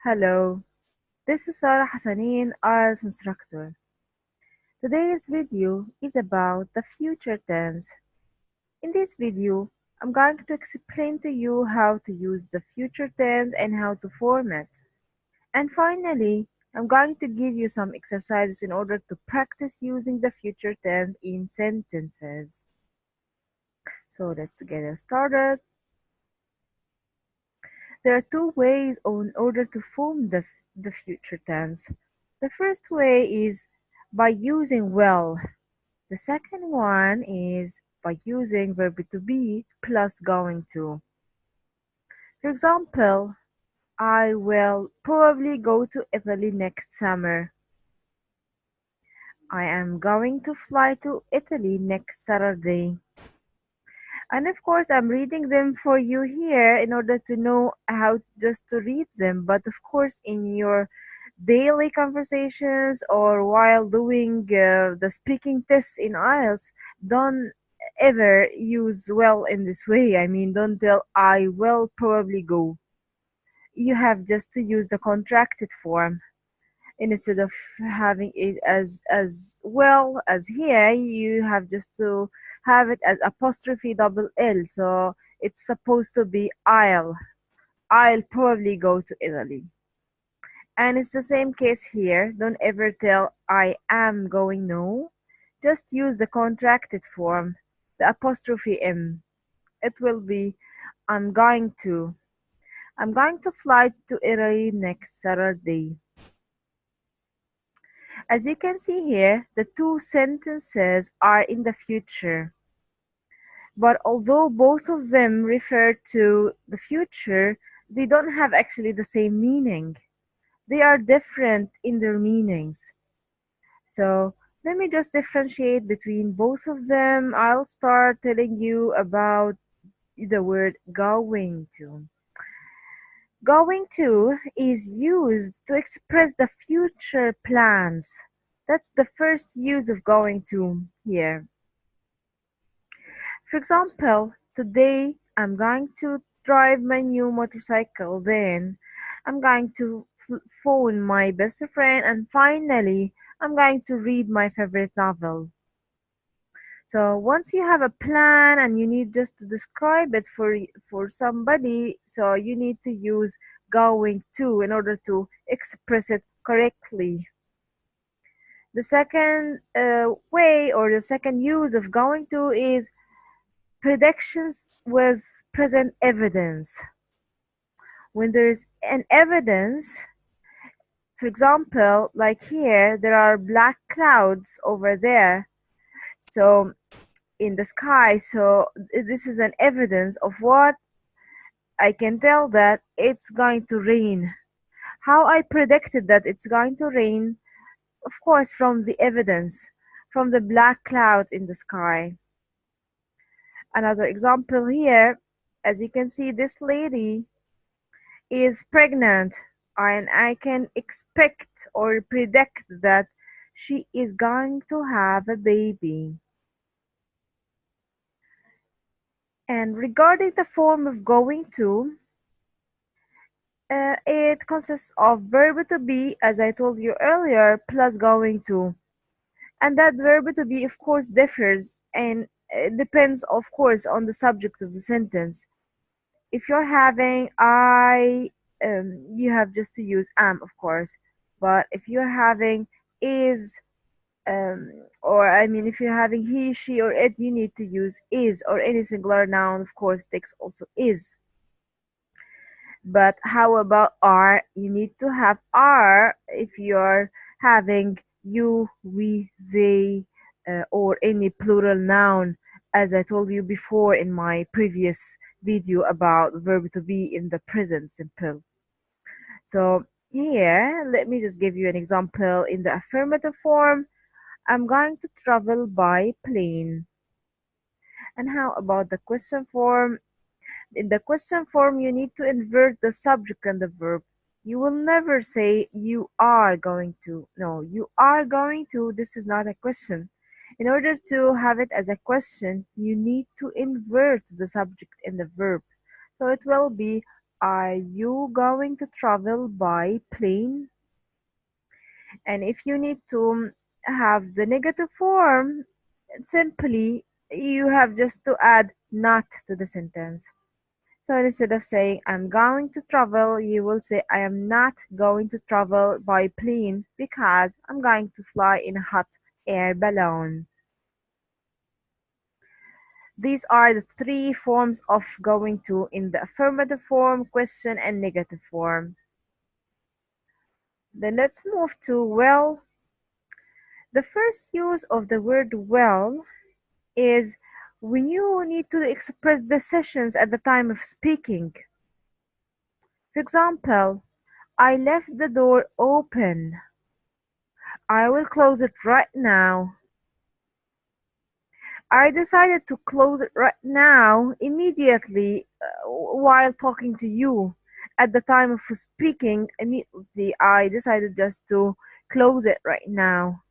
Hello, this is Sarah Hassanin, IELTS instructor. Today's video is about the future tense. In this video, I'm going to explain to you how to use the future tense and how to form it. And finally, I'm going to give you some exercises in order to practice using the future tense in sentences. So let's get started. There are two ways in order to form the future tense. The first way is by using will. The second one is by using verb to be plus going to. For example, I will probably go to Italy next summer. I am going to fly to Italy next Saturday. And of course, I'm reading them for you here in order to know how just to read them. But of course, in your daily conversations or while doing the speaking tests in IELTS, don't ever use well in this way. I mean, don't tell I will probably go. You have just to use the contracted form instead of having it as well as here. You have just to have it as apostrophe double L, so it's supposed to be I'll probably go to Italy. And it's the same case here. Don't ever tell I am going, no. Just use the contracted form, the apostrophe M. It will be I'm going to. I'm going to fly to Italy next Saturday. As you can see here, the two sentences are in the future. But although both of them refer to the future, they don't have actually the same meaning. They are different in their meanings. So let me just differentiate between both of them. I'll start telling you about the word going to. Going to is used to express the future plans. That's the first use of going to here. For example, today I'm going to drive my new motorcycle, then I'm going to phone my best friend, and finally I'm going to read my favorite novel. So once you have a plan and you need just to describe it for somebody, so you need to use going to in order to express it correctly. The second way or the second use of going to is predictions with present evidence. When there's an evidence, for example, like here, there are black clouds over there. So in the sky, so this is an evidence of what I can tell that it's going to rain. How I predicted that it's going to rain, of course, from the evidence, from the black clouds in the sky. Another example here, as you can see, this lady is pregnant, and I can expect or predict that she is going to have a baby. And regarding the form of going to, it consists of verb to be, as I told you earlier, plus going to. And that verb to be, of course, differs and depends, of course, on the subject of the sentence. If you're having you have just to use am, of course. But if you're having is, or I mean, if you're having he, she, or it, you need to use is, or any singular noun, of course, takes also is. But how about are? You need to have are if you're having you, we, they, or any plural noun, as I told you before in my previous video about verb to be in the present simple. So here, let me just give you an example. In the affirmative form, I'm going to travel by plane. And how about the question form? In the question form, you need to invert the subject and the verb. You will never say you are going to. No, you are going to. This is not a question. In order to have it as a question, you need to invert the subject and the verb. So it will be are you going to travel by plane? And if you need to have the negative form, simply you have just to add not to the sentence. So instead of saying I'm going to travel, you will say I am not going to travel by plane because I'm going to fly in a hot air balloon. These are the three forms of going to in the affirmative form, question, and negative form. Then let's move to well. The first use of the word well is when you need to express decisions at the time of speaking. For example, I left the door open. I will close it right now. I decided to close it right now immediately while talking to you. At the time of speaking, immediately I decided just to close it right now.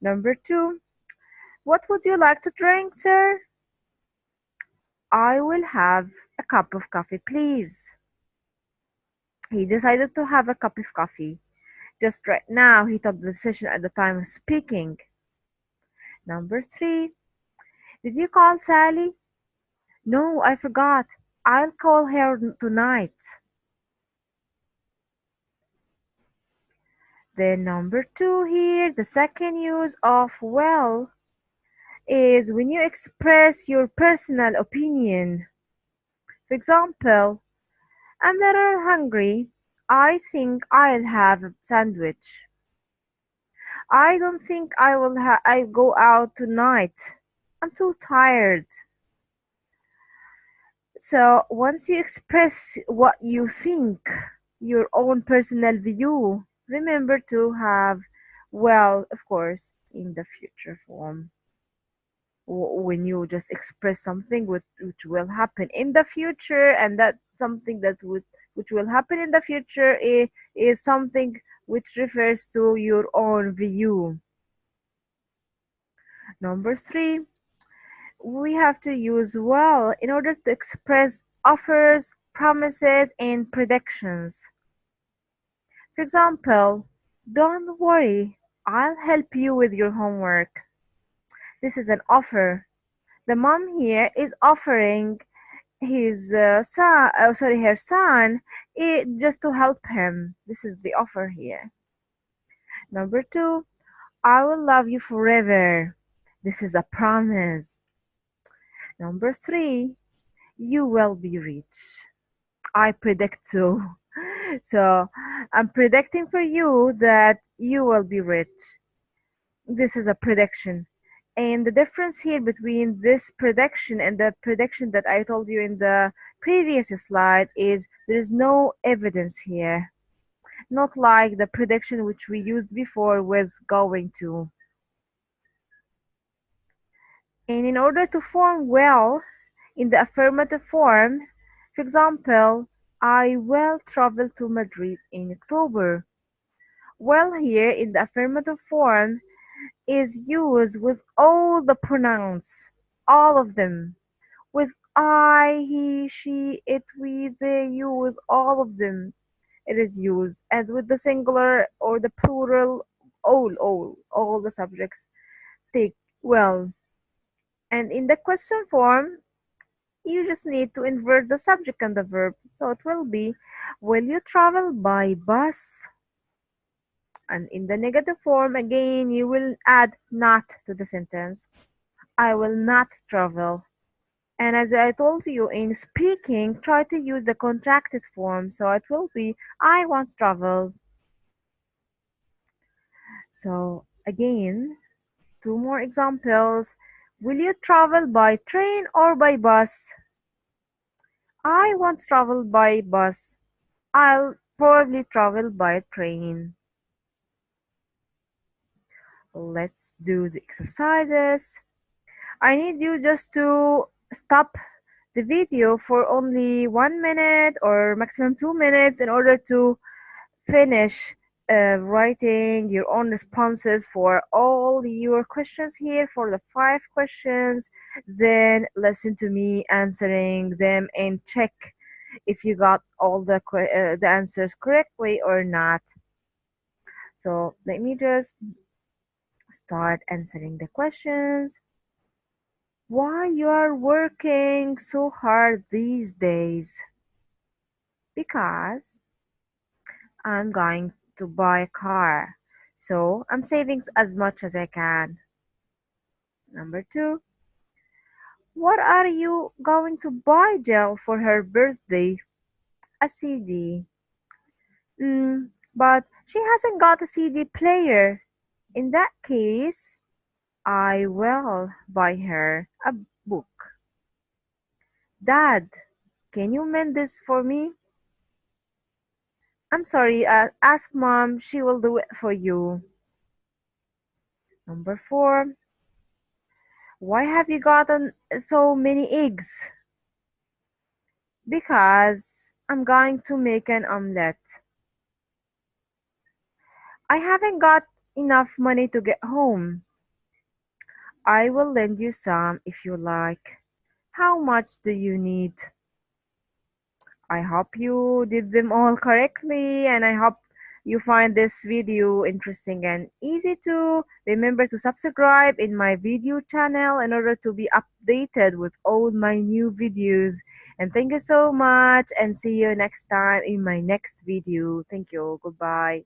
Number two, what would you like to drink, sir? I will have a cup of coffee, please. He decided to have a cup of coffee. Just right now, he took the decision at the time of speaking. Number three, did you call Sally? No, I forgot. I'll call her tonight. Then number two here, the second use of well is when you express your personal opinion. For example, I'm a little hungry. I think I'll have a sandwich. I don't think I'll go out tonight. I'm too tired. So once you express what you think, your own personal view, remember to have well, of course, in the future form. When you just express something which will happen in the future, and that something that would which will happen in the future is something which refers to your own view. Number three, we have to use well in order to express offers, promises, and predictions. For example, don't worry, I'll help you with your homework. This is an offer. The mom here is offering her son, just to help him. This is the offer here. Number two, I will love you forever. This is a promise. Number three, you will be rich. I predict so. So I'm predicting for you that you will be rich. This is a prediction. And the difference here between this prediction and the prediction that I told you in the previous slide is there is no evidence here. Not like the prediction which we used before with going to. And in order to form well in the affirmative form, for example, I will travel to Madrid in October. Well here in the affirmative form is used with all the pronouns, all of them, with I, he, she, it, we, they, you, with all of them it is used, and with the singular or the plural, all the subjects take well. And in the question form, you just need to invert the subject and the verb. So it will be, will you travel by bus? And in the negative form, again, you will add not to the sentence. I will not travel. And as I told you in speaking, try to use the contracted form. So it will be, I once traveled. So again, two more examples. Will you travel by train or by bus? I once traveled by bus. I'll probably travel by train. Let's do the exercises. I need you just to stop the video for only 1 minute or maximum 2 minutes in order to finish writing your own responses for all your questions here for the 5 questions. Then listen to me answering them and check if you got all the answers correctly or not. So let me just start answering the questions. Why you are working so hard these days? Because I'm going to buy a car. So I'm saving as much as I can. Number two, what are you going to buy Jill for her birthday? A CD. But she hasn't got a CD player. In that case, I will buy her a book. Dad, can you mend this for me? I'm sorry, ask mom, she will do it for you. Number four, why have you gotten so many eggs? Because I'm going to make an omelette. I haven't got enough money to get home. I will lend you some if you like. How much do you need? I hope you did them all correctly, and I hope you find this video interesting and easy to. Remember to subscribe in my video channel in order to be updated with all my new videos. And thank you so much, and see you next time in my next video. Thank you. Goodbye.